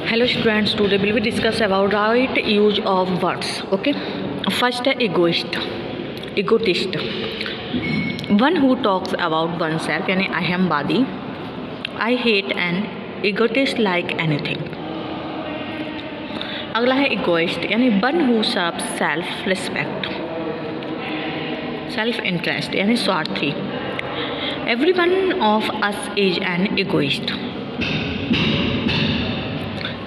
Hello students, today we will discuss about right use of words. Okay, first egoist, egotist, one who talks about oneself यानी अहमवादी. I hate an egotist like anything. अगला है egoist यानी one who serves self respect, self interest यानी स्वार्थी. Everyone of us is an egoist.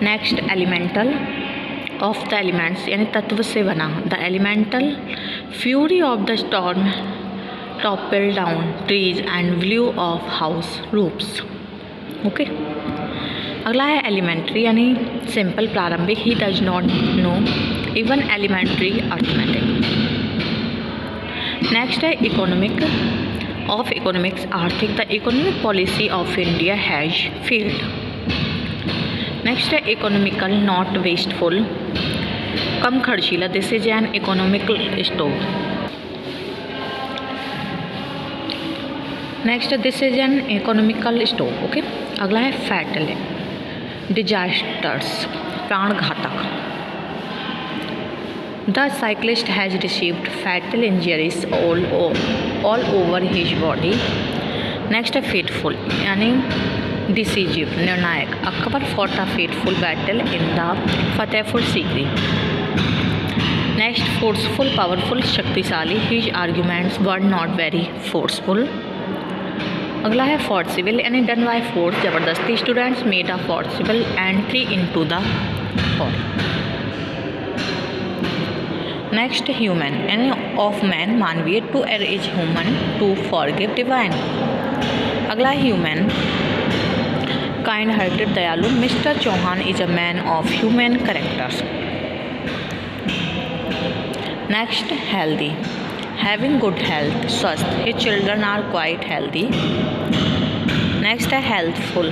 Next elemental, of the elements यानी तत्व से बना. The elemental fury of the storm topple down trees and blew of house roofs. Okay, अगला है elementary यानी simple प्रारंभिक. He does not know even elementary arithmetic. Next है economic, of economics आर्थिक. The economic policy of India has failed. Next है economical not wasteful, कम खर्चीला. This is an economical stove. Next this is an economical stove. Okay, अगला है fatal, disasters, प्राणघातक. The cyclist has received fatal injuries all over his body. Next है fateful यानी decisive, निर्णायक. Akbar fought a fateful battle in the Fatehpur Sikri. Next forceful, powerful, शक्तिशाली. His arguments were not very forceful. अगला है forcible यानी done by force, जबरदस्ती. Students made a forcible entry into the hall. Next human यानी of man, मानवीय. To err is human, to forgive divine. अगला humane, kind hearted, दयालु. Mr Chauhan is a man of humane characters. Next healthy, having good health, स्वस्थ. His children are quite healthy. Next है healthful,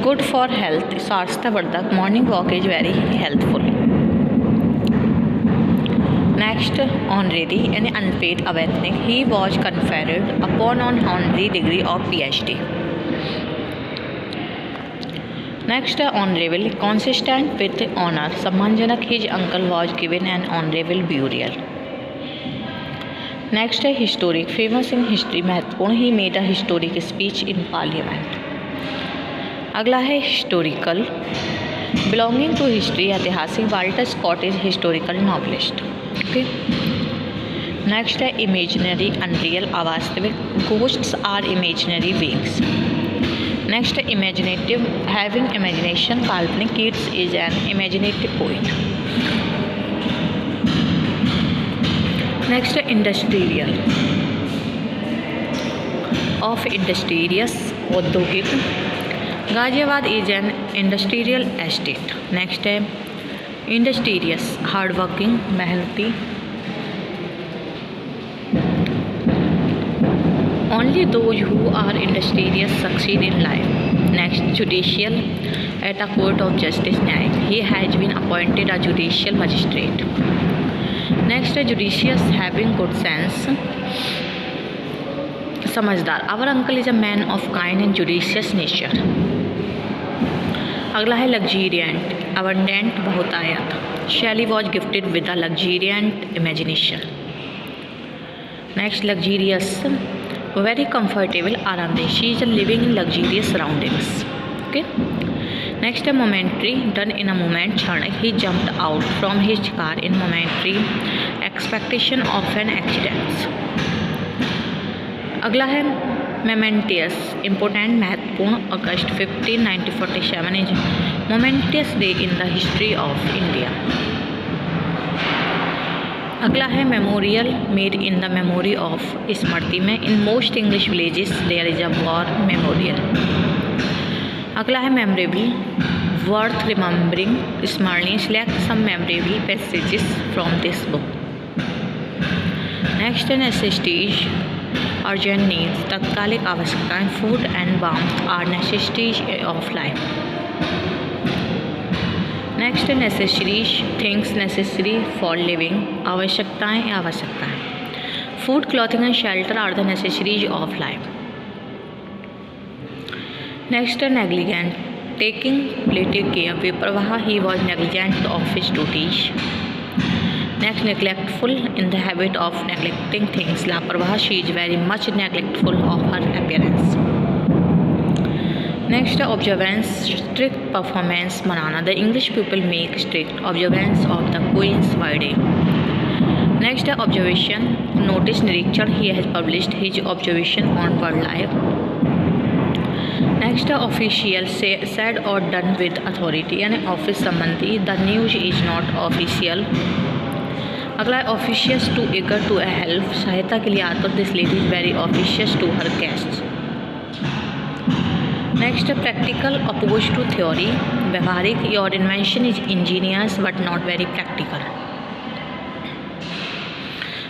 good for health, स्वास्थ्यवर्धक. Morning walk is very healthful. Next honorary यानी unpaid, अवैतनिक. He was conferred upon on honorary degree of PhD. Next है honourable, consistent with honour, सम्मानजनक. His uncle was given an honourable burial. Next है historic, famous in history, महत्वपूर्ण. He made a historic speech in parliament. अगला है historical, belonging to history, ऐतिहासिक. Walter Scott is historical novelist. Okay, next है imaginary, unreal, अवास्तविक. Ghosts are imaginary beings. Next imaginative, having imagination, काल्पनिक. Keats is an imaginative poet. Next industrial, of industrious, औद्योगिक. Ghaziabad is an industrial estate. Next है industrious, hardworking, मेहनती. Only those who are industrious succeed in life. Next, judicial, at a court of justice, न्यायिक. He has been appointed a judicial magistrate. Next, judicious, having good sense, समझदार. Our uncle is a man of kind and judicious nature. अगला है luxuriant, abundant, बहुतायत. Shelley was gifted with a luxuriant imagination. Next, luxurious, very comfortable, आरामदेह. She is living in luxurious surroundings. Okay. Next है momentary, done in a moment, क्षणिक. He jumped out from his car in momentary expectation of an accident. अगला है momentous, important, महत्वपूर्ण. अगस्त 15, 1947 is momentous day in the history of India. अगला है memorial, made in the memory of, स्मृति में. In most English villages there is a war memorial. अगला है memorable, worth remembering, स्मरणीय. Select some memorable passages from this book. Next है necessities, urgent needs, तत्कालिक आवश्यकताएं. Food and warmth are necessities of life. Next necessaries, things necessary for living, आवश्यकताएं या आवश्यकताएं. Food, clothing and shelter are the necessaries of life. Next negligent, taking little care. Vipravaha, he was negligent of his duties. Next, neglectful, in the habit of neglecting things. Laparvaha, she is very much neglectful of her appearance. Next, observance, strict performance manana. The English people make strict observance of the Queen's birthday. Next, observation, notice Nirikshan, he has published his observation on bird life. Next, official, said or done with authority, यानी office संबंधी. The news is not official. अगला है officious, too eager to help, सहायता के लिए आतुर. This lady is very officious to her guests. Next, practical oppose to theory, व्यवहारिक. Your invention is ingenious but not very practical.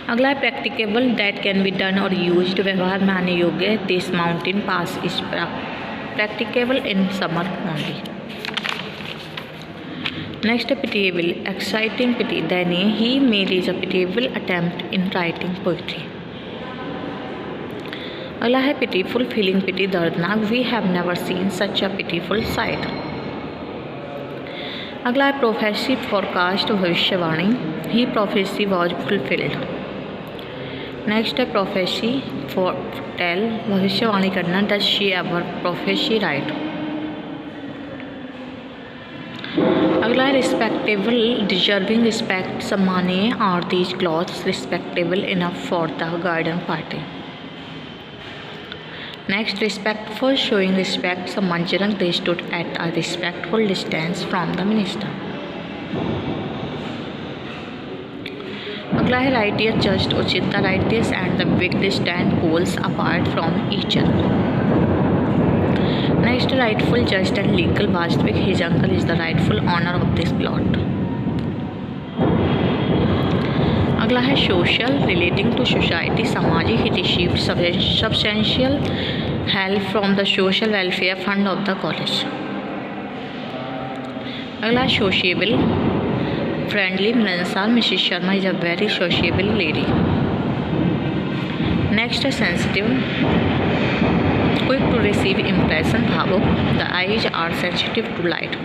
अगला है practicable, that can be done और used, व्यवहार में आने योग्य. This mountain pass is practicable in summer only. Next, pitiable, exciting. Pity, दयनीय. ही made is a pitiable attempt in writing poetry. अगला है पिटीफुल, फीलिंग पिटी, दर्दनाक. We have never seen such a pitiful sight. अगला है prophecy, forecast, भविष्यवाणी. He prophecy was fulfilled. Next है prophesy, foretell, भविष्यवाणी करना. Does she ever prophesy right. अगला है रिस्पेक्टेबल, डिजर्विंग रिस्पेक्ट, सम्मानीय. Are these clothes respectable enough for the garden party. Next, respectful, showing respect, सम्मानजनक. They stood at a respectful distance from the minister. अगला है righteous, just, उचित. The righteous and the wicked stand poles apart from each other. Next, rightful, just and legal. वास्तविक, his uncle is the rightful owner of this plot. अगला है social, relating to society, सामाजिक. He received substantial help from the social welfare fund of the college. अगला है sociable, friendly, मिलनसार. Mrs Sharma is a very sociable lady. Next है sensitive, quick to receive impression, भावुक. The eyes are sensitive to light.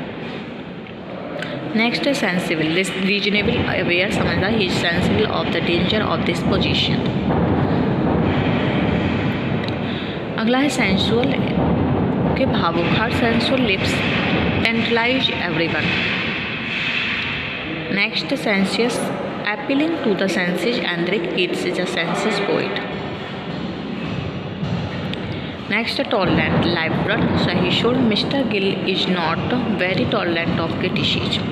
Next है sensible, reasonable, aware, समझदार. He is sensible of the danger of this position. अगला है sensual, के भावुक. Her sensual lips tantalise everyone. Next, sensuous, appealing to the senses. एंड्रिक Keats is a sensuous poet. Next, tolerant, liberal, सहिष्णु. Mr Gill is not very tolerant of criticism.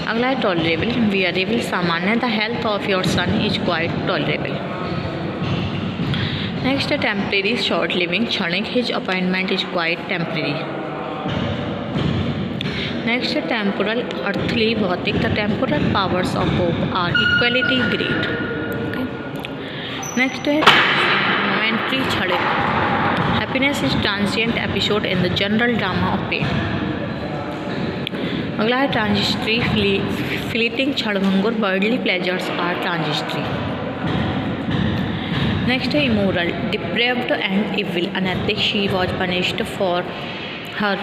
अगला है tolerable, bearable, सामान्य. The health of your son is quite tolerable. Next, temporary, short living, क्षणिक. His appointment is quite temporary. Next, temporal, earthly, भौतिक. The temporal powers of pope are equally great. Next है momentary, क्षणिक. Happiness is transient episode in the general drama of pain. अगला है transitory, fleeting, क्षणभंगुर. Worldly pleasures are transitory. Next है immoral, depraved and evil, अनैतिक. She was punished for her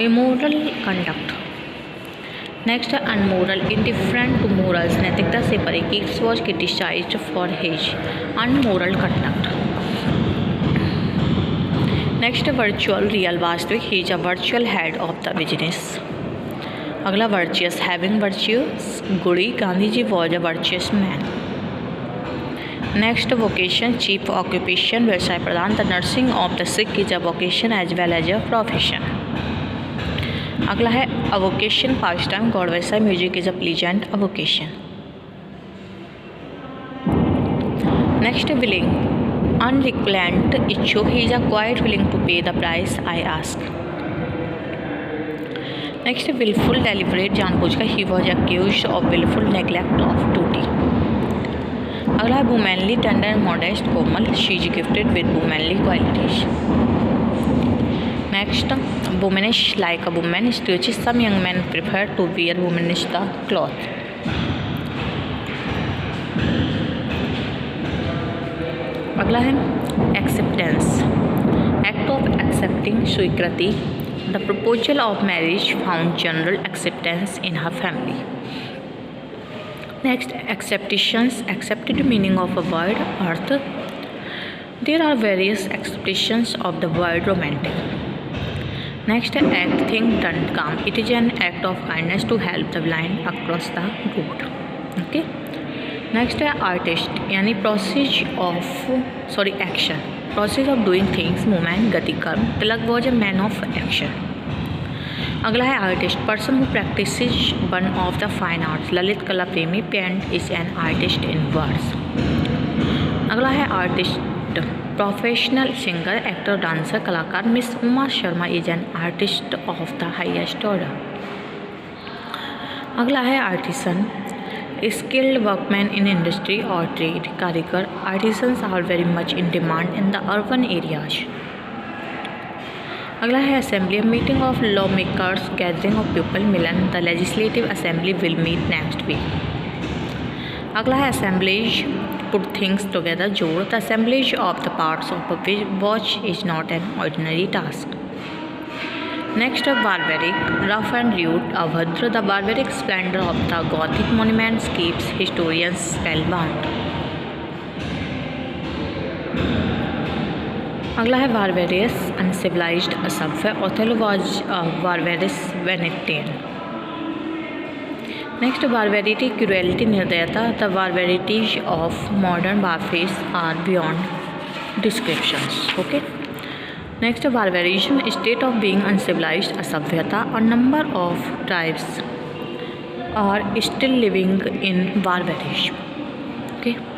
immoral conduct. Next है unmoral, indifferent to morals, नैतिकता से परे. Keats was criticised for his unmoral conduct. Next virtual, real, वास्तविक. He is a virtual head of the business. अगला virtuous, having virtues, गुड़ी. Gandhi ji was a virtuous man. Next vocation, chief occupation, व्यवसाय प्रधान. The nursing of the sick is a vocation as well as a profession. अगला है avocation, pastime, गॉड. व्यवसाय, music is a pleasant avocation. Next willing, अनरिक्वेंट, इच्छुक. He is a quite willing to पे the price I ask. Next wilful, deliberate, जानबूझकर. He was accused of wilful neglect of duty. अगला है womanly, tender, modest, कोमल. She is gifted with womanly qualities. Next womanish, like a woman. स्टूचिस, some young man prefer to wear womanish the cloth. अगला है acceptance, act of accepting स्वीकृति. The proposal of marriage found general acceptance in her family. Next, acceptations. Accepted meaning of a word earth. There are various acceptations of the word romantic. Next, act, think, done, calm. It is an act of kindness to help the blind across the road. Okay. Next है artist यानी action. Process of doing things, movement, गति, कर्म. तिलक was a man of action. अगला है artist, person who practises one of the fine arts. ललित कला प्रेमी, paint is an artist in words. अगला है artiste, professional singer, actor, dancer, कलाकार. Miss Uma Sharma is an artist of the highest order. अगला है artisan, skilled workman in industry और trade. कारीगर. Artisans are very much in demand in the urban areas. अगला है assembly, meeting of law makers, gathering of people. Milan. The legislative assembly will meet next week. अगला है assemblage, put things together, जोड़. The assemblage of the parts of a watch is not an ordinary task. Next है barbaric, rough and rude, अभद्र. The barbaric splendour of the Gothic monuments keeps historians spellbound. अगला है barbarous, uncivilised, असभ्य. Othello was barbarous Venetian. Next barbarity, cruelty, निर्दयता. The barbarities of modern warfare are beyond descriptions. Okay. Next barbarism, state of being uncivilised, असभ्यता. और number of tribes are still living in barbarism. Okay.